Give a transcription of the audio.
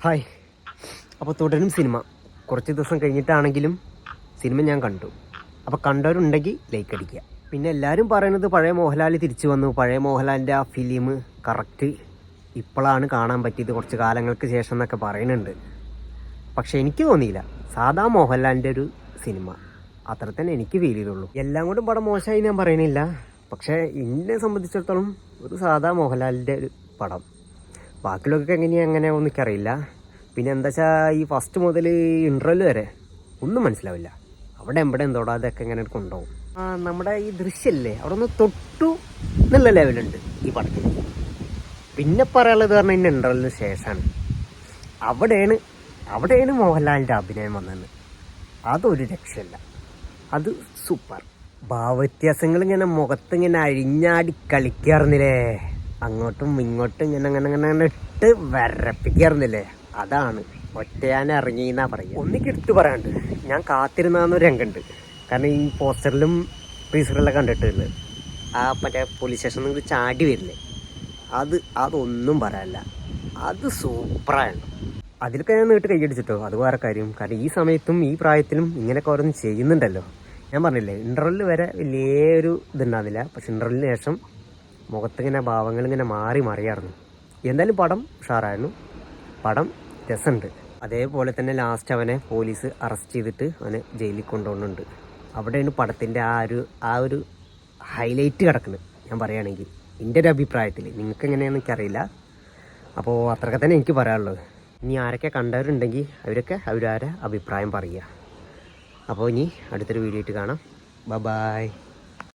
Hi. അപ്പോൾ തുടരും cinema. കുറച്ച് ദിവസം കഴിഞ്ഞിട്ടാണെങ്കിലും സിനിമ ഞാൻ കണ്ടു. അപ്പോൾ കണ്ടവരുണ്ടെങ്കിൽ ലൈക്ക് അടിക്കുക. പിന്നെ എല്ലാവരും പറയുന്നത് പഴയ മോഹൻലാൽ തിരിച്ചു വന്നു, പഴയ മോഹൻലാലിൻ്റെ ആ ഫിലിം കറക്റ്റ് ഇപ്പോഴാണ് കാണാൻ പറ്റിയത്, കുറച്ച് കാലങ്ങൾക്ക് ശേഷം എന്നൊക്കെ പറയുന്നുണ്ട്. പക്ഷെ എനിക്ക് തോന്നിയില്ല. സാധാ മോഹൻലാലിൻ്റെ ഒരു സിനിമ അത്ര തന്നെ എനിക്ക് ഫീൽ ചെയ്തുള്ളൂ. എല്ലാം കൊണ്ടും പടം മോശമായി ഞാൻ പറയണില്ല, പക്ഷേ എന്നെ സംബന്ധിച്ചിടത്തോളം ഒരു സാധാ മോഹൻലാലിൻ്റെ ഒരു പടം. ബാക്കിയുള്ളവർക്ക് എങ്ങനെയാണെന്ന് എനിക്കറിയില്ല. പിന്നെ എന്താ വെച്ചാൽ ഈ ഫസ്റ്റ് മുതൽ ഇൻ്റർവെൽ വരെ ഒന്നും മനസ്സിലാവില്ല. അവിടെ എവിടെ എന്തോടാ അതൊക്കെ എങ്ങനെ കൊണ്ടുപോകും. നമ്മുടെ ഈ ദൃശ്യല്ലേ അവിടെ ഒന്ന് തൊട്ടു എന്നുള്ള ലെവലുണ്ട് ഈ പടത്തിൽ. പിന്നെ പറയാനുള്ളത് പറഞ്ഞാൽ ഇതിൻ്റെ ഇൻ്റർവെല്ലിന് ശേഷമാണ് അവിടെയാണ് മോഹൻലാലിൻ്റെ അഭിനയം വന്നത്. അതൊരു രക്ഷയില്ല, അത് സൂപ്പർ. ഭാവവ്യത്യാസങ്ങൾ ഇങ്ങനെ മുഖത്തിങ്ങനെ അഴിഞ്ഞാടി കളിക്കാറുന്നില്ലേ, അങ്ങോട്ടും ഇങ്ങോട്ടും ഇങ്ങനെ ഇട്ട് വരപ്പിക്കാറുന്നില്ലേ. അതാണ് ഒറ്റയാൻ ഇറങ്ങിയെന്നാ പറയുക. ഒന്നിക്ക് എടുത്ത് പറയാണ്ട് ഞാൻ കാത്തിരുന്നൊരു രംഗമുണ്ട്. കാരണം ഈ പോസ്റ്ററിലും ടീസറിലൊക്കെ കണ്ടിട്ടുള്ളത് ആ മറ്റേ പോലീസ് സ്റ്റേഷനിൽ നിന്ന് ചാടി വരില്ലേ, അതൊന്നും പറയാനില്ല, അത് സൂപ്പറാണ്. അതിലൊക്കെ ഞാൻ നീട്ട് കൈയടിച്ചിട്ടോ, അത് വേറെ കാര്യം. കാരണം ഈ സമയത്തും ഈ പ്രായത്തിലും ഇങ്ങനെയൊക്കെ ഓരോന്ന് ചെയ്യുന്നുണ്ടല്ലോ. ഞാൻ പറഞ്ഞില്ലേ, ഇൻ്റർവെല്ലിൽ വരെ വലിയൊരു ഇതുണ്ടാകുന്നില്ല, പക്ഷെ ഇൻ്റർവെല്ലിന് ശേഷം മുഖത്തിങ്ങനെ ഭാവങ്ങളിങ്ങനെ മറിയായിരുന്നു. എന്തായാലും പടം ഉഷാറായിരുന്നു, പടം രസമുണ്ട്. അതേപോലെ തന്നെ ലാസ്റ്റ് അവനെ പോലീസ് അറസ്റ്റ് ചെയ്തിട്ട് അവനെ ജയിലിൽ കൊണ്ടുപോകുന്നുണ്ട്. അവിടെയാണ് പടത്തിൻ്റെ ആ ഒരു ഹൈലൈറ്റ് കിടക്കുന്നത്. ഞാൻ പറയുകയാണെങ്കിൽ എൻ്റെ ഒരു അഭിപ്രായത്തിൽ, നിങ്ങൾക്ക് എങ്ങനെയാണെന്ന് എനിക്കറിയില്ല. അപ്പോൾ അത്രയൊക്കെ തന്നെ എനിക്ക് പറയാനുള്ളത്. ഇനി ആരൊക്കെ കണ്ടവരുണ്ടെങ്കിൽ അവരൊക്കെ അവരാരെ അഭിപ്രായം പറയുക. അപ്പോൾ ഇനി അടുത്തൊരു വീഡിയോ ആയിട്ട് കാണാം. ബൈ.